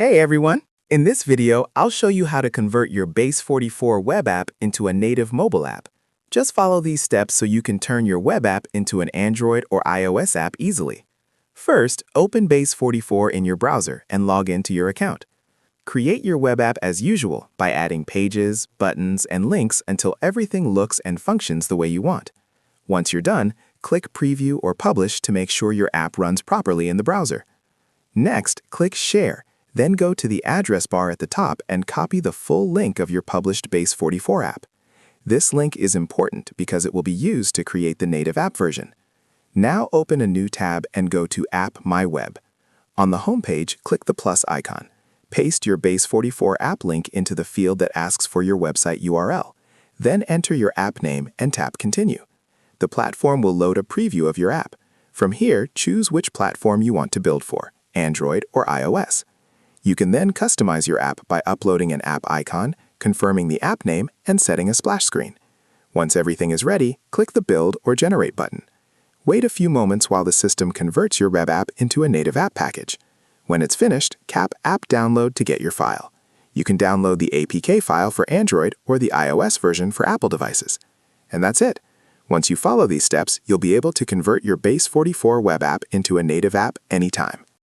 Hey everyone! In this video, I'll show you how to convert your Base44 web app into a native mobile app. Just follow these steps so you can turn your web app into an Android or iOS app easily. First, open Base44 in your browser and log into your account. Create your web app as usual by adding pages, buttons, and links until everything looks and functions the way you want. Once you're done, click Preview or Publish to make sure your app runs properly in the browser. Next, click Share. Then go to the address bar at the top and copy the full link of your published Base44 app. This link is important because it will be used to create the native app version. Now open a new tab and go to App My Web. On the home page, click the plus icon. Paste your Base44 app link into the field that asks for your website URL. Then enter your app name and tap Continue. The platform will load a preview of your app. From here, choose which platform you want to build for, Android or iOS. You can then customize your app by uploading an app icon, confirming the app name, and setting a splash screen. Once everything is ready, click the Build or Generate button. Wait a few moments while the system converts your web app into a native app package. When it's finished, tap App Download to get your file. You can download the APK file for Android or the iOS version for Apple devices. And that's it. Once you follow these steps, you'll be able to convert your Base44 web app into a native app anytime.